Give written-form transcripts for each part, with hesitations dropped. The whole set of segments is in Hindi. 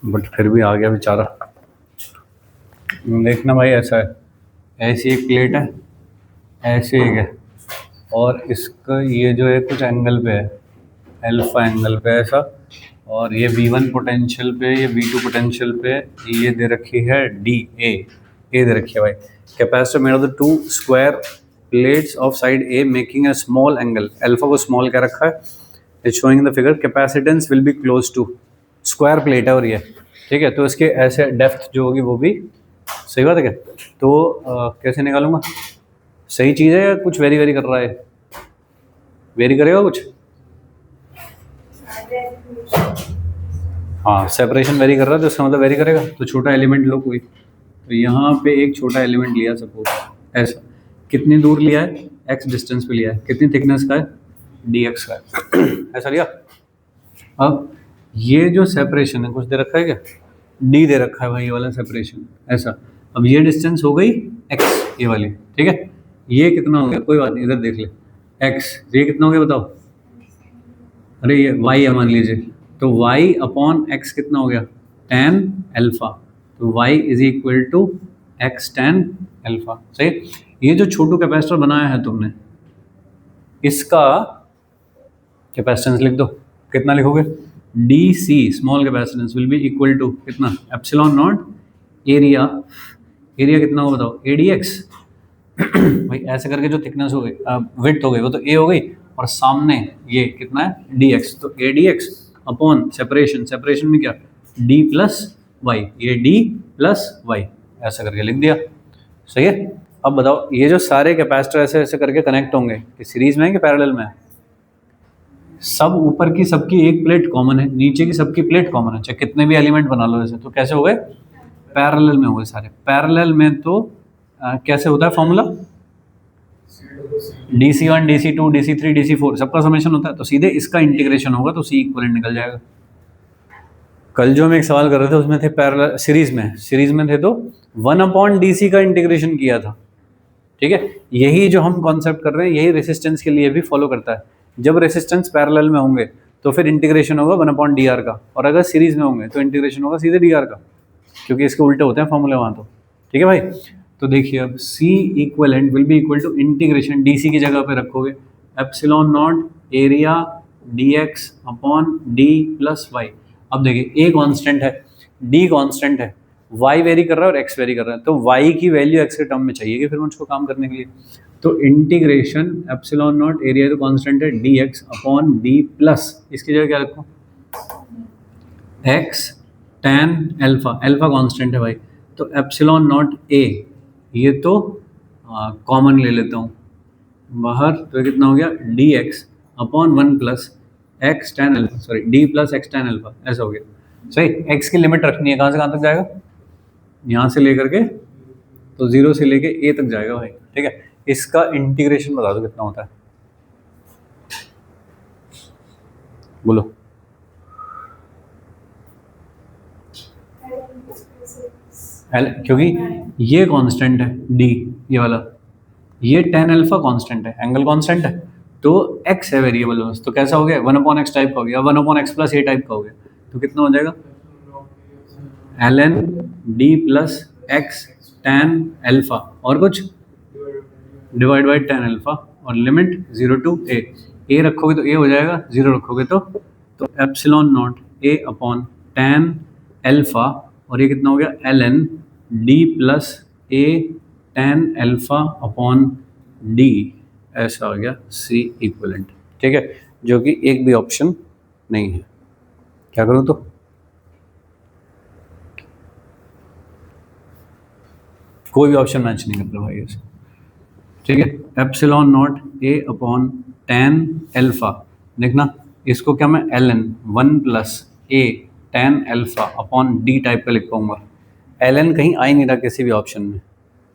बट फिर भी आ गया बेचारा। देखना भाई, ऐसा है, ऐसी एक प्लेट है, ऐसे एक है, और इसका ये जो है कुछ एंगल पे है, अल्फा एंगल पे ऐसा, और ये V1 पोटेंशियल पे, ये V2 पोटेंशियल पे, ये दे रखी है ए दे रखी है भाई। Capacitor made of the two square plates of side a making a small angle, alpha को स्मॉल क्या रखा है, is showing in the figure, capacitance will be close to, square plate है और ये, ठीक है, तो इसके ऐसे डेप्थ जो होगी वो भी, सही बात है क्या? तो कैसे निकालूंगा? सही चीज़ है या कुछ वेरी वेरी कर रहा है? वेरी करेगा कुछ? हाँ, सेपरेशन वेरी कर रहा है तो इसका मतलब वेरी करेगा। तो छोटा एलिमेंट लो कोई, तो यहाँ पे एक छोटा एलिमेंट लिया सपोज ऐसा, कितनी दूर लिया है? x डिस्टेंस पे लिया है, कितनी थिकनेस का है? dx का है ऐसा लिया। अब ये जो सेपरेशन है कुछ दे रखा है क्या? d दे रखा है भाई, ये वाला सेपरेशन ऐसा। अब ये डिस्टेंस हो गई x, ये वाली, ठीक है। ये कितना हो गया? कोई बात नहीं, इधर देख ले, x, ये कितना हो गया बताओ? अरे ये y है मान लीजिए, तो y अपॉन x कितना हो गया? tan अल्फा, तो y is equal to x tan alpha, सही। ये जो छोटू कैपेसिटर बनाया है तुमने, इसका कैपेसिटेंस लिख दो, कितना लिखोगे? DC small capacitance will be equal to कितना? एप्सिलॉन नॉट एरिया, एरिया कितना होगा बताओ? ADX भाई ऐसे करके जो थिकनेस हो गई, विड्थ हो गई, वो तो A हो गई, और सामने ये कितना है? DX, तो ADX अपॉन सेपरेशन, सेपरेशन में क्या? D प्लस वाई, ये D प्लस वाई, ऐसा करके लिख दिया, सही है। अब बताओ, ये जो सारे कैपेसिटर ऐसे ऐसे करके कनेक्ट होंगे, ये सीरीज में है कि पैरेलल में है? सब ऊपर की सबकी एक प्लेट कॉमन है, नीचे की सबकी प्लेट कॉमन है, चाहे कितने भी एलिमेंट बना लो ऐसे, तो कैसे हो गए? पैरेलल में हो गए सारे। पैरेलल में तो कैसे होता है formula? DC1 DC2 DC3 DC4 सबका समेशन होता है, तो सीधे इसका इंटीग्रेशन होगा तो C इक्वलेंट निकल जाएगा। कल जो हम एक सवाल कर रहे थे उसमें थे पैरेलल, सीरीज में थे तो 1/DC का इंटीग्रेशन किया था, ठीक है। यही जो हम कॉन्सेप्ट कर रहे हैं, यही रेसिस्टेंस के लिए भी फॉलो करता है। जब रेसिस्टेंस पैरेलल में होंगे तो फिर इंटीग्रेशन होगा 1/dr का, और अगर सीरीज में होंगे तो इंटीग्रेशन होगा सीधे dr का, क्योंकि इसके उल्टे होते हैं फॉर्मूले वहाँ तो, ठीक है भाई। तो देखिए अब C equivalent will be equal to integration, DC की जगह पे रखोगे epsilon not area dx upon d plus y. अब देखिए A कांस्टेंट है, D कांस्टेंट है, y वेरी कर रहा है और x वेरी कर रहा है, तो y की वैल्यू x के टर्म में चाहिए फिर मुझको काम करने के लिए। तो इंटीग्रेशन एप्सिलॉन नॉट एरिया तो कांस्टेंट है dx अपॉन d प्लस, इसकी जगह क्या रखो? x tan alpha, alpha constant है भाई, तो एप्सिलॉन नॉट a, ये तो कॉमन ले लेता हूँ बाहर, तो कितना हो गया? dx upon 1 plus x tan alpha, sorry d plus x tan alpha, ऐसा हो गया, सही। x की लिमिट रखनी है, कहाँ से कहाँ तक जाएगा? यहाँ से लेकर के, तो 0 से लेके a तक जाएगा भाई, ठीक है। इसका इंटीग्रेशन बता दो कितना होता है, बोलो। क्योंकि ये कांस्टेंट है d, ये वाला, ये tan अल्फा कांस्टेंट है, एंगल कांस्टेंट है, तो x है वेरिएबल बस, तो कैसा हो गया? 1/x टाइप का हो गया, 1/x प्लस a टाइप का हो गया, तो कितना हो जाएगा? ln d plus x tan alpha, और कुछ डिवाइड बाई tan अल्फा, और लिमिट 0 टू a रखोगे तो a हो जाएगा, 0 रखोगे तो epsilon not a upon tan alpha, और ये कितना हो गया? ln d plus a tan alpha upon d, ऐसा हो गया C इक्वलेंट, ठीक है, जो कि एक भी ऑप्शन नहीं है। क्या करूँ तो? कोई भी ऑप्शन मैच नहीं करता भाई ऐसे, ठीक है। Epsilon not a upon tan alpha, देखना इसको क्या मैं ln 1 plus a tan alpha upon d type का लिख पाऊंगा। ln कहीं आ ही नहीं रहा किसी भी ऑप्शन में,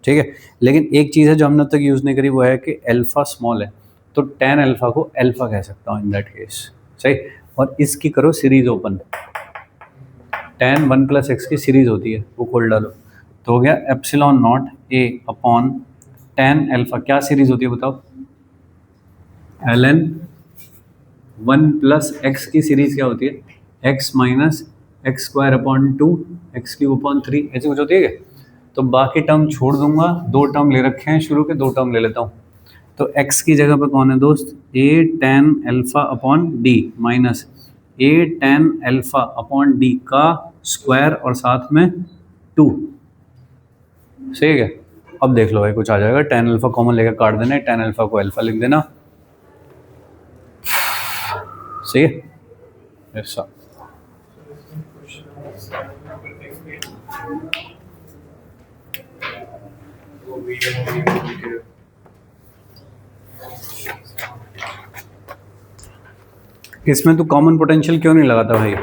ठीक है। लेकिन एक चीज़ है जो हमने अब तक यूज़ नहीं करी, वो है कि अल्फा स्मॉल है, तो tan अल्फा को अल्फा कह सकता हूँ इन दैट केस, सही। और इसकी करो series open, tan 1 plus x की सीरीज होती है, वो खोल डालो, तो हो गया epsilon not a upon tan alpha, क्या सीरीज होती है बताओ? ln 1 प्लस एक्स की सीरीज क्या होती है? X minus x square upon 2 x cube upon 3 ऐसे कुछ होती है क्या? तो बाकी टर्म छोड़ दूंगा, दो टर्म ले रखे हैं शुरू के, दो टर्म ले लेता हूँ। तो x की जगह पे कौन है दोस्त? a tan alpha upon D minus a tan alpha upon D का स्क्वायर और साथ में 2। सही है क्या? अब देख लो भाई कुछ आ जाएगा, tan अल्फा कॉमन लेकर काट देना, tan अल्फा को अल्फा लिख देना। सही है ऐसा। इसमें तो कॉमन पोटेंशियल क्यों नहीं लगाता भाई?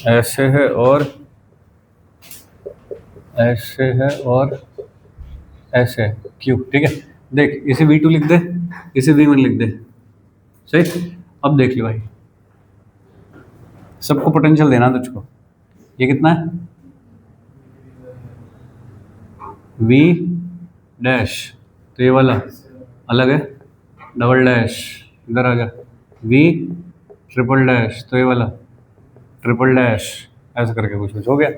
ऐसे है और ऐसे है और ऐसे है, क्यों? ठीक है, देख इसे V2 लिख दे, इसे V1 लिख दे। सही। अब देख लो भाई, सबको पोटेंशियल देना तुझको। ये कितना है? V डैश, तो ये वाला अलग है, डबल डैश इधर आ गया, V ट्रिपल डैश, तो ये वाला ट्रिपल डैश, ऐसा करके कुछ कुछ हो गया।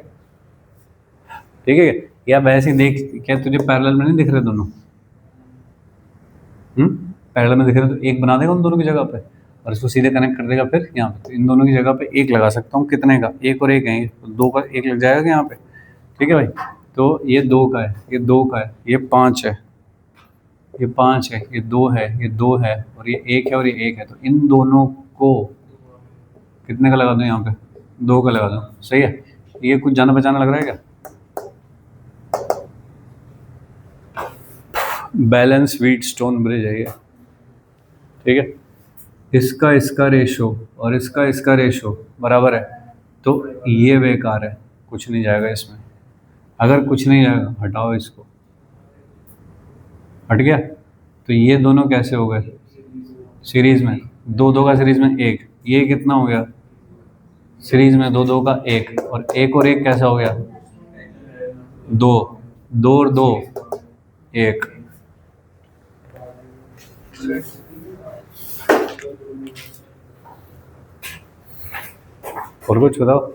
ठीक है, या वैसे ही देख, क्या तुझे पैरेलल में नहीं दिख रहे दोनों? पैरेलल में दिख रहे तो एक बना देगा उन दोनों की जगह पे और इसको सीधे कनेक्ट कर देगा फिर यहाँ पे। तो इन दोनों की जगह पे एक लगा सकता हूँ, कितने का? एक और एक है, तो दो का एक लग जाएगा यहाँ पे। ठीक है भाई, तो ये दो का है, ये दो का है, ये पाँच है, ये पाँच है, ये दो है, ये दो है, और ये एक है और ये एक है। तो इन दोनों को कितने का लगा दूँ यहाँ पे? दो का लगा दूँ। सही है, ये कुछ जाना पहचाना लग रहा है क्या? बैलेंस व्हीट स्टोन ब्रिज है ये। ठीक है, इसका इसका रेशो और इसका रेशो बराबर है, तो ये बेकार है, कुछ नहीं जाएगा इसमें। अगर कुछ नहीं जाएगा हटाओ इसको, हट गया। तो ये दोनों कैसे हो गए सीरीज में? दो दो का सीरीज में एक, ये कितना हो गया सीरीज में? दो दो का एक, और एक कैसा हो गया? दो, दो और दो एक। और कुछ बताओ।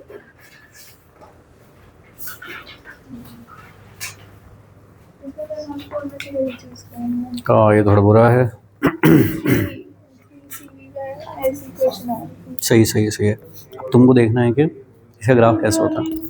ये थोड़ा बुरा है। सही सही सही है, अब तुमको देखना है कि इसका ग्राफ कैसा होता है।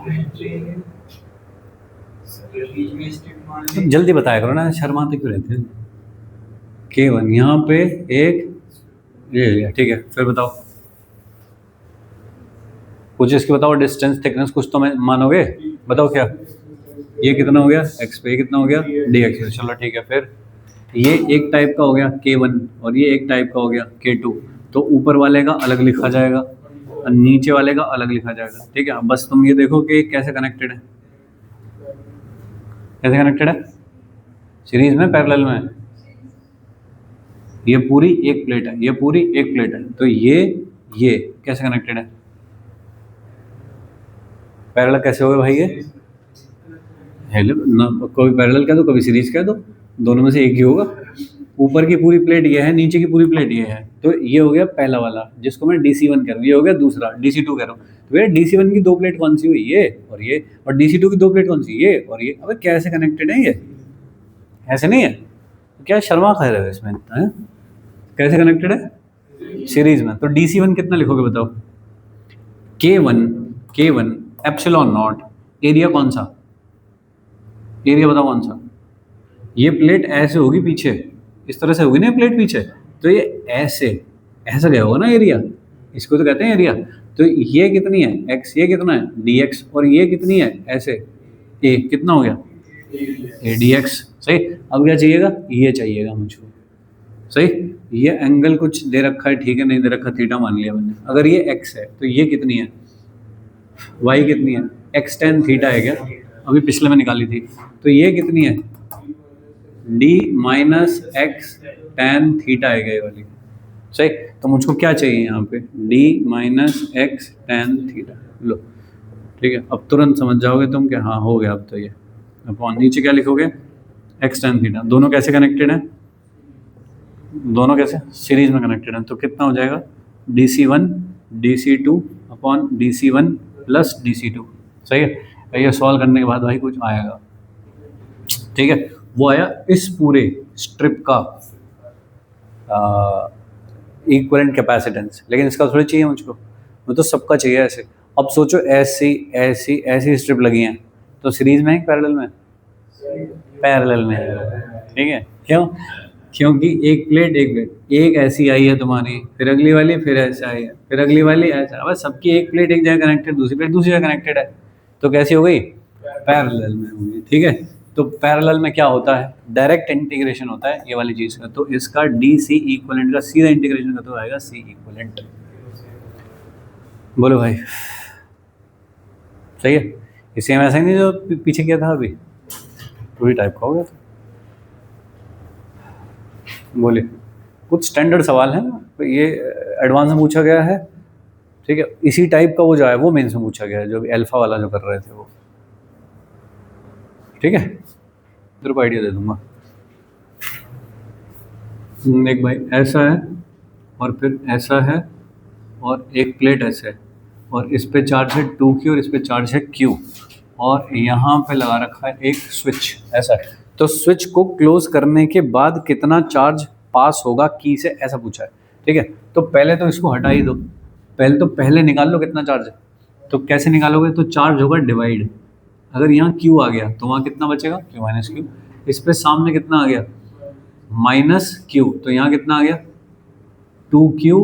तो जल्दी बताया करो ना, शर्माते क्यों रहते हैं। K1 यहाँ पे एक ये लिया, ठीक है, फिर बताओ कुछ इसकी, बताओ डिस्टेंस थिकनेस कुछ तो मैं मानोगे, बताओ क्या। ये कितना हो गया x पे, ये कितना हो गया dx पे, चलो ठीक है। फिर ये एक टाइप का हो गया K1 और ये एक टाइप का हो गया K2, तो ऊपर वाले का अलग लिखा जाएगा और नीचे वाले का अलग लिखा जाएगा, ठीक है। अब बस तुम ये देखो कि कैसे कनेक्टेड है, कैसे कनेक्टेड है, सीरीज में पैरेलल में है। ये पूरी एक प्लेट है, ये पूरी एक प्लेट है, तो ये कैसे कनेक्टेड है, पैरेलल कैसे होगा भाई ये, हेलो ना, कभी पैरेलल कह दो कभी सीरीज कह दो, दोनों में से एक ही होगा। ऊपर की पूरी प्लेट ये है, नीचे की पूरी प्लेट ये है, तो ये हो गया पहला वाला जिसको मैं DC1 कह रहा हूँ, ये हो गया दूसरा DC2 कह रहा हूँ। तो भैया DC1 की दो प्लेट कौन सी हुई, ये, और DC2 की दो प्लेट कौन सी, ये और ये। अबे कैसे कनेक्टेड है ये, ऐसे नहीं है, क्या शर्मा खा रहे हो इसमें है? कैसे कनेक्टेड है, सीरीज में। तो DC1 कितना लिखोगे बताओ, K1 एप्सिलॉन नॉट, एरिया कौन सा, एरिया बताओ कौन सा। ये प्लेट ऐसे होगी पीछे, इस तरह से होगी ना प्लेट पीछे, तो ये ऐसे ऐसा गया होगा ना एरिया, इसको तो कहते हैं एरिया। तो ये कितनी है x, ये कितना है dx, और ये कितनी है ऐसे a, कितना हो गया a dx, सही। अब क्या चाहिएगा, ये चाहिएगा मुझको, सही। ये एंगल कुछ दे रखा है, ठीक है, नहीं दे रखा, थीटा मान लिया मैंने। अगर ये x है तो ये कितनी है, y कितनी है, x tan थीटा है क्या, अभी पिछले में निकाली थी। तो ये कितनी है, d minus x tan theta है क्या ये वाली, सही। तो मुझको क्या चाहिए यहाँ पे, d minus x tan theta, लो ठीक है। अब तुरंत समझ जाओगे तुम कि हाँ हो गया। अब तो ये अपॉन नीचे क्या लिखोगे, एक्स tan थीटा। दोनों कैसे कनेक्टेड हैं, दोनों कैसे सीरीज में कनेक्टेड हैं, तो कितना हो जाएगा DC1 DC2 upon DC1 plus DC2, सही है। ये सॉल्व करने के बाद भाई कुछ आएगा, ठीक है। वो आया इस पूरे स्ट्रिप का इक्विवेलेंट कैपेसिटेंस, लेकिन इसका थोड़ी चाहिए मुझको, वो तो सबका चाहिए ऐसे। अब सोचो ऐसी ऐसी ऐसी स्ट्रिप लगी हैं, तो सीरीज में है पैरेलल में, पैरेलल में है, ठीक है। क्यों, क्योंकि एक प्लेट एक ऐसी आई है तुम्हारी, फिर अगली वाली फिर ऐसा आई है, फिर अगली वाली ऐसा, अब सबकी एक प्लेट एक जगह कनेक्टेड, दूसरी प्लेट दूसरी जगह कनेक्टेड है, तो कैसी हो गई, पैरेलल में होगी, ठीक है। तो पैरेलल में क्या होता है, डायरेक्ट इंटीग्रेशन होता है ये वाली चीज़ का, तो इसका DC इक्विवेलेंट का सीधा इंटीग्रेशन का तो आएगा C इक्विवेलेंट। बोलो भाई, सही है। ये सेम ऐसा ही नहीं जो पीछे किया था अभी, पूरी टाइप का हो गया था। बोलिए, कुछ स्टैंडर्ड सवाल है ना, तो ये एडवांस में पूछा गया है, ठीक है। इसी टाइप का वो जो है वो मेंस में पूछा गया है, जो अल्फा वाला जो कर रहे थे वो, ठीक है। तेरे को आइडिया दे दूंगा। एक भाई ऐसा है और फिर ऐसा है और एक प्लेट ऐसे है, और इस पे चार्ज है 2Q और इस पे चार्ज है Q, और यहाँ पे लगा रखा है एक स्विच ऐसा है। तो स्विच को क्लोज करने के बाद कितना चार्ज पास होगा की से, ऐसा पूछा है, ठीक है। तो पहले तो इसको हटा ही दो, पहले निकाल लो कितना चार्ज है। तो कैसे निकालोगे, तो चार्ज होगा डिवाइड, अगर यहाँ Q आ गया तो वहाँ कितना बचेगा, Q माइनस Q। इस पे सामने कितना आ गया, माइनस Q, तो यहाँ कितना आ गया 2Q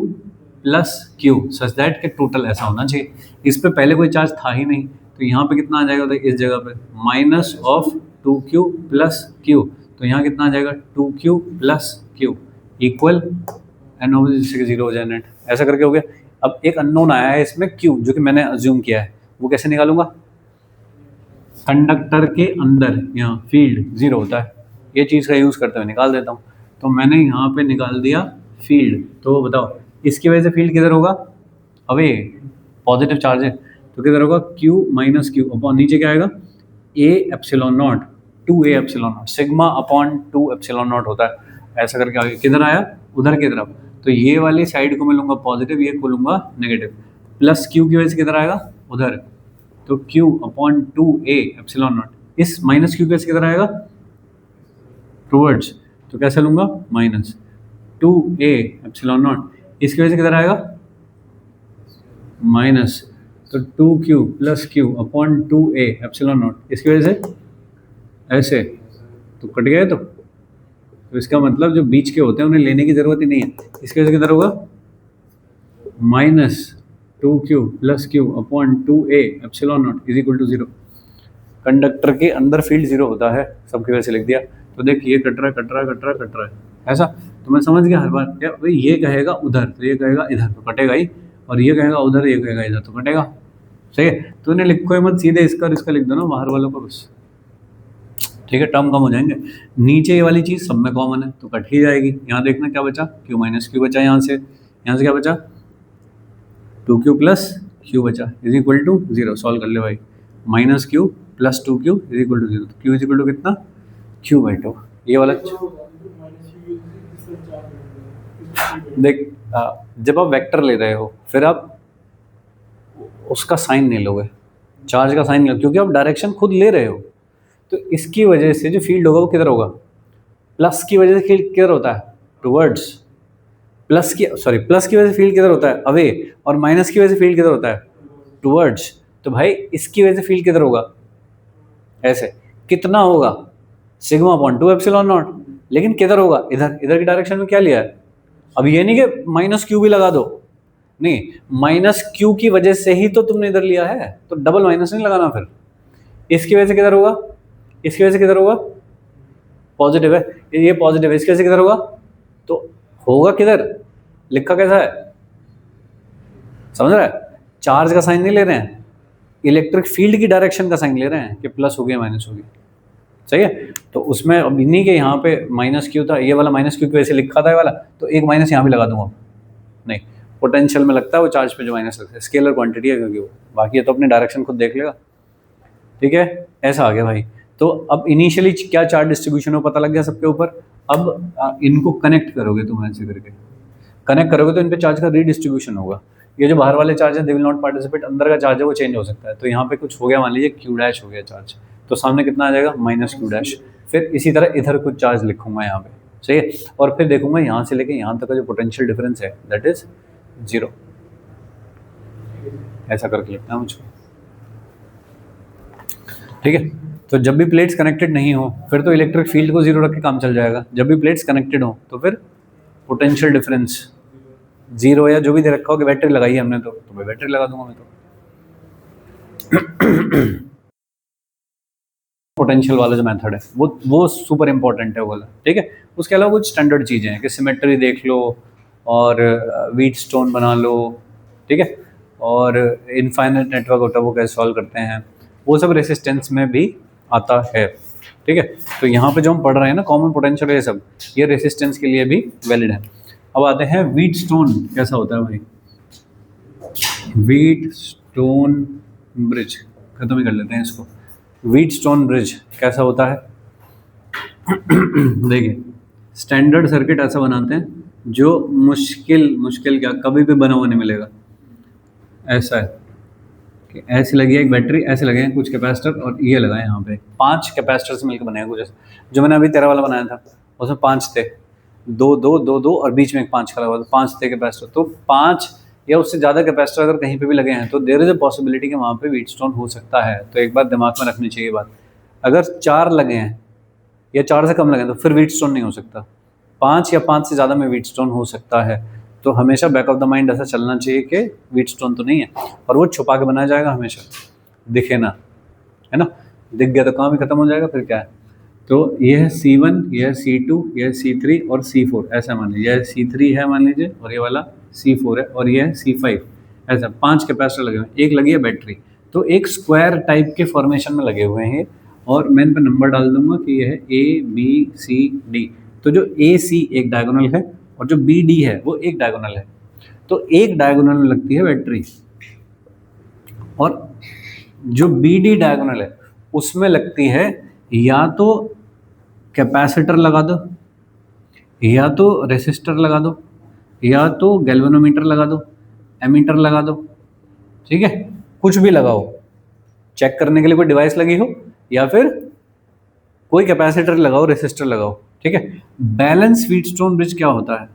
plus Q, such that के टोटल ऐसा होना चाहिए। इस पे पहले कोई चार्ज था ही नहीं, तो यहाँ पे कितना आ जाएगा, इस जगह पे minus of 2Q plus Q, तो यहाँ कितना आ जाएगा 2Q plus Q equal n जिससे जीरो हो जाए नेट, ऐसा करके हो गया। अब एक अननोन आया है इसमें Q, जो कि मैंने अज्यूम किया है, वो कैसे निकालूंगा, कंडक्टर के अंदर यहाँ फील्ड जीरो होता है, ये चीज़ का यूज़ करते हुए निकाल देता हूँ। तो मैंने यहाँ पे निकाल दिया फील्ड, तो बताओ इसकी वजह से फील्ड किधर होगा, अबे पॉजिटिव चार्ज है, तो किधर होगा Q माइनस Q अपॉन नीचे क्या आएगा A epsilon not 2A epsilon not, sigma upon 2 epsilon not होता है। ऐसा करके आगे किधर आया, उधर की तरफ, तो ये वाली साइड को मैं लूँगा पॉजिटिव, ये को लूँगा नेगेटिव, प्लस Q की वजह से किधर आएगा उधर, तो Q upon 2A epsilon not, इस माइनस Q कैसे किधर आएगा टूवर्ड्स, तो कैसे लूँगा माइनस 2A एप्सिलॉन नॉट, इसकी वजह से किधर आएगा माइनस तो 2q plus q upon 2a epsilon not, इसकी वजह से ऐसे तो कट गया। तो इसका मतलब जो बीच के होते हैं उन्हें लेने की जरूरत ही नहीं है। इसकी वजह से किधर होगा, -2q plus q upon 2a epsilon not is equal to 0। Conductor के अंदर फील्ड 0 होता है, सबकी वजह से लिख दिया। तो देख ये कट रहा है, कट रहा है, कट रहा है, कट रहा है, ऐसा। तो मैं समझ गया हर बार क्या भाई, ये कहेगा उधर तो ये कहेगा इधर, तो कटेगा ही, और ये कहेगा उधर ये कहेगा इधर, तो कटेगा। सही है, तो इन्हें लिखो ही मत, सीधे इसका और इसका लिख दो ना बाहर वालों को बस। ठीक है, टर्म कम हो जाएंगे। नीचे ये वाली चीज़ सब में कॉमन है तो कट ही जाएगी। यहाँ देखना क्या बचा, क्यू माइनस क्यू बचा, यहाँ से क्या बचा, 2q प्लस क्यू बचा इज इक्वल टू 0। सॉल्व कर ले भाई, -q plus 2q is equal to 0। तो q इज इक्वल टू कितना, q/2। ये वाला देख, जब आप वेक्टर ले रहे हो फिर आप उसका साइन नहीं लोगे, चार्ज का साइन नहीं लोगे, क्योंकि आप डायरेक्शन खुद ले रहे हो। तो इसकी वजह से जो फील्ड होगा वो किधर होगा, प्लस की वजह से फील्ड किधर होता है, टुवर्ड्स। प्लस की वजह से फील्ड किधर होता है, अवे, और माइनस की वजह से फील्ड किधर होता है, टुवर्ड्स। तो भाई इसकी वजह से फील्ड किधर होगा, ऐसे। कितना होगा, सिग्मा अपॉन 2 एप्सिलॉन नॉट, लेकिन किधर होगा, इधर। इधर की डायरेक्शन में क्या लिया है, अब ये नहीं कि -q भी लगा दो, नहीं, -q की वजह से ही तो तुमने इधर लिया है, तो डबल माइनस नहीं लगाना फिर। इसकी वजह से किधर होगा, इसकी वजह से किधर होगा, पॉजिटिव है, ये पॉजिटिव है, इसकी वजह से किधर होगा, तो होगा किधर, लिखा कैसा है, समझ रहा है। चार्ज का साइन नहीं ले रहे हैं, इलेक्ट्रिक फील्ड की डायरेक्शन का साइन ले रहे हैं कि प्लस हो गया माइनस हो गया। सही है, तो उसमें अब नहीं कि यहाँ पे -q था, ये वाला -q की वजह से लिखा था ये वाला, तो एक माइनस यहाँ भी लगा दूंगा। नहीं, पोटेंशियल में लगता है वो चार्ज पे जो माइनस लगता है, स्केलर क्वांटिटी है क्योंकि वो, बाकी ये तो अपनी डायरेक्शन खुद देख लेगा। ठीक है, ऐसा आ गया भाई। तो अब इनिशियली क्या चार्ज डिस्ट्रीब्यूशन हो पता लग गया सबके ऊपर। अब इनको कनेक्ट करोगे तुम, ऐसे करके कनेक्ट करोगे तो इन पे चार्ज का रीडिस्ट्रीब्यूशन होगा। ये जो बाहर वाले चार्ज है दे विल नॉट पार्टिसिपेट, अंदर का चार्ज है वो चेंज हो सकता है। तो यहाँ पे कुछ हो गया, मान लीजिए q' हो गया चार्ज, तो सामने कितना आ जाएगा, -q'। फिर इसी तरह इधर कुछ चार्ज लिखूंगा यहाँ पे, सही है, और फिर देखूंगा यहाँ से लेके यहाँ तक का जो पोटेंशियल डिफरेंस है दैट इज 0। ऐसा करके लिखना है मुझको। ठीक है, तो जब भी प्लेट्स कनेक्टेड नहीं हो फिर तो इलेक्ट्रिक फील्ड को 0 रख के काम चल जाएगा। जब भी प्लेट्स कनेक्टेड हो तो फिर पोटेंशियल डिफरेंस 0 या जो भी दे रखा हो कि बैटरी लगाई है हमने, तो मैं बैटरी लगा दूंगा मैं तो। पोटेंशियल वाला जो मेथड है वो सुपर इंपॉर्टेंट है वो वाला। ठीक है, उसके अलावा कुछ स्टैंडर्ड चीज़ें हैं कि सिमेट्री देख लो और व्हीट स्टोन बना लो। ठीक है, और इनफाइनाइट नेटवर्क होता है वो कैसे सॉल्व करते हैं, वो सब रेसिस्टेंस में भी आता है। ठीक है, तो यहाँ पे जो हम पढ़ रहे हैं ना कॉमन पोटेंशियल, ये सब ये रेसिस्टेंस के लिए भी वैलिड है। अब आते हैं व्हीट स्टोन कैसा होता है भाई। व्हीट स्टोन ब्रिज खत्म ही कर लेते हैं इसको। व्हीट स्टोन ब्रिज कैसा होता है देखिए, स्टैंडर्ड सर्किट ऐसा बनाते हैं जो मुश्किल क्या कभी भी बना हुआ नहीं मिलेगा। ऐसा है कि ऐसे लगी है एक बैटरी, ऐसे लगे हैं कुछ कैपेसिटर, और ये लगाए यहाँ पे 5 कैपेसिटर से मिलकर बने हैं कुछ। जो मैंने अभी 13 वाला बनाया था उसमें 5 थे, 2 और बीच में एक 5 का लगा हुआ था, 5 थे कैपेसिटर। तो 5 या उससे ज़्यादा कैपेसिटर अगर कहीं पे भी लगे हैं तो देयर इज अ पॉसिबिलिटी कि वहाँ पे व्हीट स्टोन हो सकता है। तो एक बात दिमाग में रखनी चाहिए बात, अगर 4 लगे हैं या 4 से कम लगे हैं तो फिर व्हीट स्टोन नहीं हो सकता। 5 या 5 से ज़्यादा में व्हीट स्टोन हो सकता है। तो हमेशा बैक ऑफ द माइंड ऐसा चलना चाहिए कि व्हीट स्टोन तो नहीं है, और वो छुपा के बनाया जाएगा हमेशा, दिखे ना, है ना। दिख गया तो काम ही खत्म हो जाएगा, फिर क्या है। तो ये है C1, ये है C2, ये है C3 और C4, ऐसा मान लीजिए। यह C3 है मान लीजिए, और ये वाला C4 है, और ये है C5। ऐसा 5 कैपेसिटर लगे हुए हैं, एक लगी है बैटरी। तो एक स्क्वायर टाइप के फॉर्मेशन में लगे हुए हैं, और मैं इन पर नंबर डाल दूंगा कि यह है ABCD। तो जो AC एक डायगोनल है और जो BD है वो एक डायगोनल है। तो एक डायगोनल में लगती है बैटरी, और जो BD डायगोनल है उसमें लगती है या तो कैपेसिटर लगा दो, या तो रेसिस्टर लगा दो, या तो गैल्वेनोमीटर लगा दो, एमीटर लगा दो। ठीक है, कुछ भी लगाओ, चेक करने के लिए कोई डिवाइस लगी हो, या फिर कोई कैपेसिटर लगाओ, रेसिस्टर लगाओ। ठीक है, बैलेंस व्हीट स्टोन ब्रिज क्या होता है।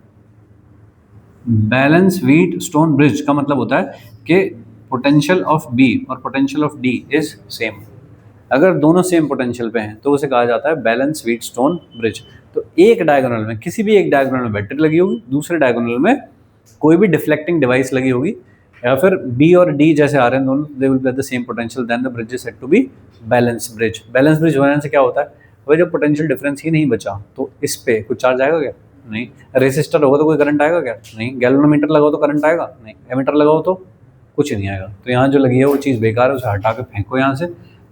बैलेंस व्हीट स्टोन ब्रिज का मतलब होता है कि पोटेंशियल ऑफ बी और potential of D is same, अगर दोनों सेम पोटेंशियल पे हैं तो उसे कहा जाता है बैलेंस व्हीटस्टोन ब्रिज। तो एक डायगोनल में, किसी भी एक डायगोनल में बैटरी लगी होगी, दूसरे डायगोनल में कोई भी डिफ्लेक्टिंग डिवाइस लगी होगी, या फिर बी और डी जैसे आ रहे हैं दोनों, they will be at the same potential, then the bridge is said to be balance bridge. Balance bridge होने से क्या होता है, वही जब पोटेंशियल डिफरेंस ही नहीं बचा तो इस पे कुछ चार्ज आएगा क्या? नहीं। रेसिस्टर होगा तो कोई करंट आएगा क्या? नहीं। गैल्वेनोमीटर लगाओ तो करंट आएगा? नहीं। एमीटर लगाओ तो कुछ नहीं आएगा। तो यहाँ जो लगी है वो चीज़ बेकार है, उसे हटा के फेंको यहाँ से।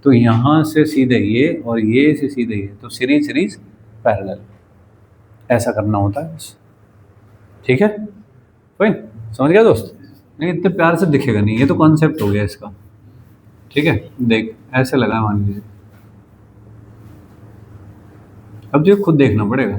तो यहाँ से सीधे ये और ये से सीधे ये, तो सीरीज सीरीज पैरेलल, ऐसा करना होता है बस। ठीक है, फाइन, समझ गया दोस्त? नहीं इतने प्यार से दिखेगा नहीं, ये तो कॉन्सेप्ट हो गया इसका। ठीक है, देख ऐसे लगा मान लीजिए, अब जो खुद देखना पड़ेगा।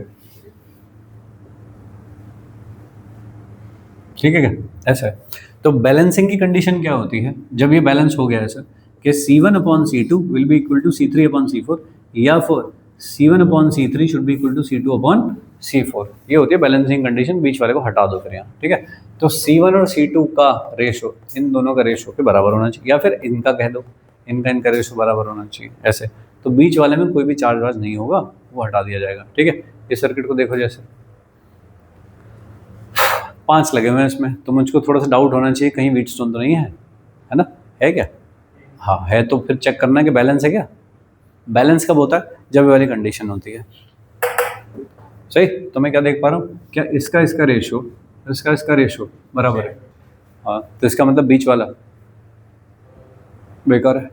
ठीक है क्या? ऐसा है। तो बैलेंसिंग की कंडीशन क्या होती है जब ये बैलेंस हो गया ऐसा कि C1/C2 will be equal to C3/C4, या फिर C1/C3 should be equal to C2/C4। ये होती है बैलेंसिंग कंडीशन, बीच वाले को हटा दो फिर यहाँ। ठीक है, तो C1 और C2 का रेशो इन दोनों का रेशो के बराबर होना चाहिए, या फिर इनका कह दो, इनका रेशो बराबर होना चाहिए ऐसे। तो बीच वाले में कोई भी चार्ज वार्ज नहीं होगा, वो हटा दिया जाएगा। ठीक है, इस सर्किट को देखो, जैसे 5 लगे हुए हैं इसमें, तो मुझको थोड़ा सा डाउट होना चाहिए कहीं व्हीटस्टोन तो नहीं है, है ना? है क्या? हाँ है, तो फिर चेक करना है कि बैलेंस है क्या। बैलेंस कब होता है? जब ये वाली कंडीशन होती है। सही, तो मैं क्या देख पा रहा हूँ, क्या इसका रेशो इसका रेशो बराबर है। हाँ, तो इसका मतलब बीच वाला बेकार है।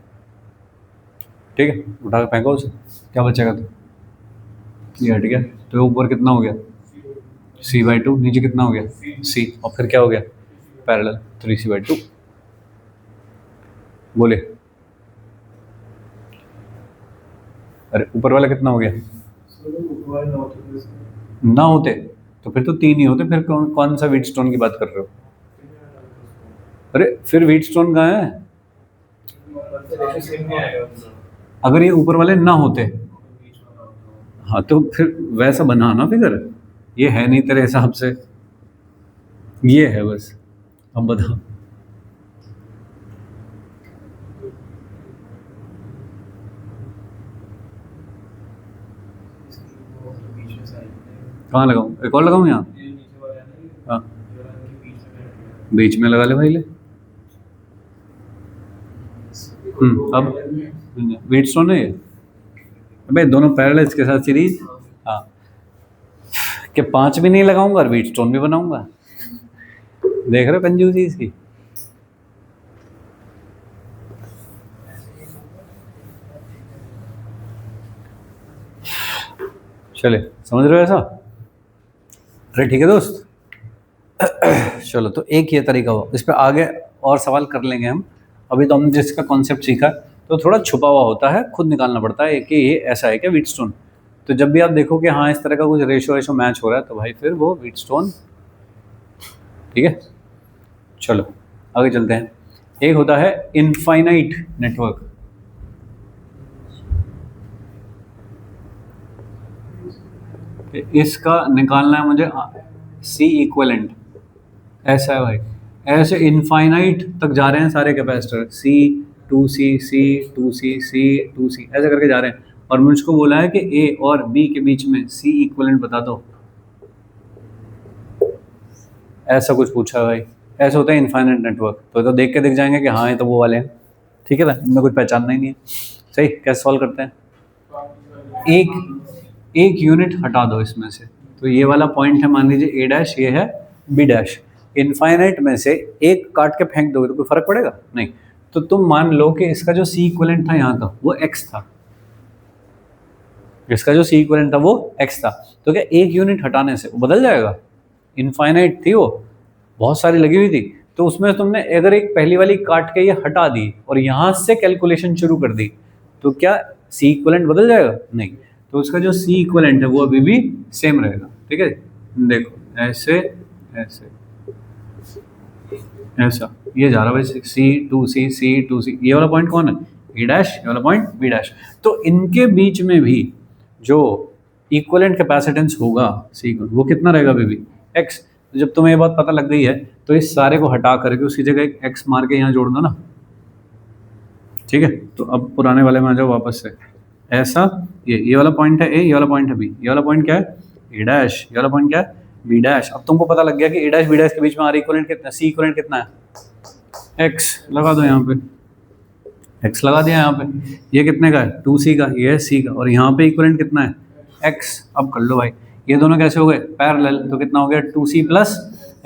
ठीक है, उठा के फेंको उसे, क्या बचेगा? तो ये हट गया, तो ऊपर कितना हो गया? C/2, नीचे कितना हो गया? C, और फिर क्या हो गया? Parallel 3C/2। बोले, अरे ऊपर वाला कितना हो गया? ना होते तो फिर तो 3 ही होते, फिर कौन सा व्हीटस्टोन की बात कर रहे हो? अरे फिर व्हीटस्टोन कहाँ है? अगर ये ऊपर वाले ना होते, हाँ तो फिर वैसा बना ना फिगर, ये है नहीं तेरे हिसाब से, ये है बस। अब बता, कहाँ लगाऊं? एक और लगाऊं यहाँ? हाँ, बीच में लगा ले भाई, ले। अब व्हीटस्टोन है ये। अबे दोनों पैरेलल इसके साथ सीरीज। हाँ, कि 5 भी नहीं लगाऊंगा और व्हीटस्टोन भी बनाऊंगा। देख रहे हो कंजूसी इसकी? चले, समझ रहे हो ऐसा? अरे ठीक है दोस्त। चलो, तो एक ये तरीका हो, इस पर आगे और सवाल कर लेंगे हम। अभी तो हमने जिसका कॉन्सेप्ट सीखा तो थोड़ा छुपा हुआ होता है, खुद निकालना पड़ता है कि ये ऐसा है क्या व्हीटस्टोन। तो जब भी आप देखो कि हाँ इस तरह का कुछ रेशो मैच हो रहा है, तो भाई फिर वो व्हीटस्टोन। ठीक है, चलो आगे चलते हैं। एक होता है इनफाइनाइट नेटवर्क। इसका निकालना है मुझे C इक्वलेंट। ऐसा है भाई, ऐसे इनफाइनाइट तक जा रहे हैं सारे capacitor, C 2C C 2C C 2C ऐसे करके जा रहे हैं, और मुझको बोला है कि A और B के बीच में C इक्वलेंट बता दो। ऐसा कुछ पूछा है भाई, ऐसा होता है इनफाइनाइट नेटवर्क। तो देख के दिख जाएंगे कि हाँ ये तो वो वाले हैं। ठीक है ना, इनमें कुछ पहचानना ही नहीं है। सही, कैसे सॉल्व करते हैं? एक यूनिट हटा दो इसमें से, तो ये वाला पॉइंट है मान लीजिए A', ये है B'। इनफाइनाइट में से एक काट के फेंक दोगे तो कोई फर्क पड़ेगा? नहीं। तो तुम मान लो कि इसका जो C इक्वलेंट था यहाँ का वो X था, इसका जो C इक्वलेंट था वो X था, तो क्या एक यूनिट हटाने से वो बदल जाएगा? इनफाइनाइट थी वो, बहुत सारी लगी हुई थी, तो उसमें तुमने अगर एक पहली वाली काट के ये हटा दी और यहाँ से कैलकुलेशन शुरू कर दी, तो क्या C इक्वलेंट बदल जाएगा? नहीं। तो उसका जो C इक्वलेंट है वो अभी भी सेम रहेगा। ठीक है, देखो ऐसे ऐसे ऐसा ये जा रहा है भाई, C2C C2C, ये वाला पॉइंट कौन है? A', ये वाला पॉइंट B'। तो इनके बीच में भी जो इक्वलेंट कैपेसिटेंस होगा C, वो कितना रहेगा अभी भी? X। तो जब तुम्हें ये बात पता लग गई है तो इस सारे को हटा करके उसकी जगह एक एक्स मार के यहाँ जोड़ दो ना, ठीक है। तो अब पुराने वाले में आ जाओ वापस से। ऐसा ये वाला पॉइंट है ए, ये वाला पॉइंट है बी, ये वाला पॉइंट क्या है ए डैश, ये वाला पॉइंट क्या है बी डैश। अब तुमको पता लग गया कि ए डैश बी डैश के बीच में आर इक्वलेंट कितना है, सी इक्वलेंट कितना है एक्स। लगा दो यहाँ पे, एक्स लगा दिया यहाँ पे। ये कितने का है 2c का, ये है सी का, और यहाँ पे इक्वलेंट कितना है एक्स। अब कर लो भाई, ये दोनों कैसे हो गए पैरेलल, तो कितना हो गया 2c प्लस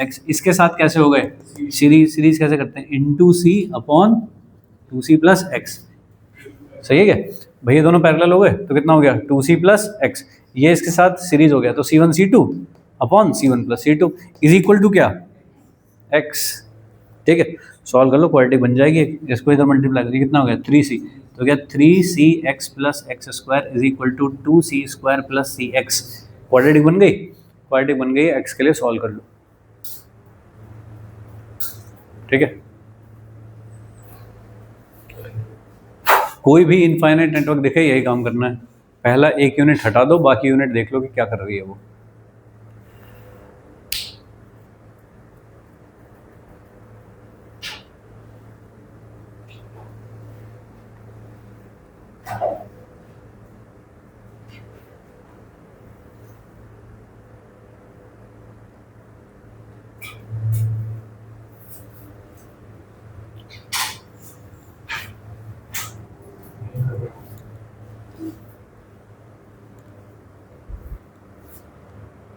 एक्स। इसके साथ कैसे हो गए सीरीज कैसे करते हैं इंटू सी अपॉन 2c प्लस एक्स। सही है क्या भाई, ये दोनों पैरेलल हो गए तो कितना हो गया 2c प्लस एक्स। ये इसके साथ सीरीज हो गया तो c1 c2 upon c1 plus c2 is equal to क्या एक्स। ठीक है, सॉल्व कर लो, क्वाड्रेटिक बन जाएगी। इसको इधर मल्टीप्लाई करिए, कितना हो गया 3c, तो क्या 3c x plus x square is equal to 2c square plus c x. Quadratic बन गई, क्वाड्रेटिक बन गई। एक्स के लिए सॉल्व कर लो, ठीक है। कोई भी इनफाइनाइट नेटवर्क दिखे यही काम करना है, पहला एक यूनिट हटा दो, बाकी यूनिट देख लो कि क्या कर रही है वो।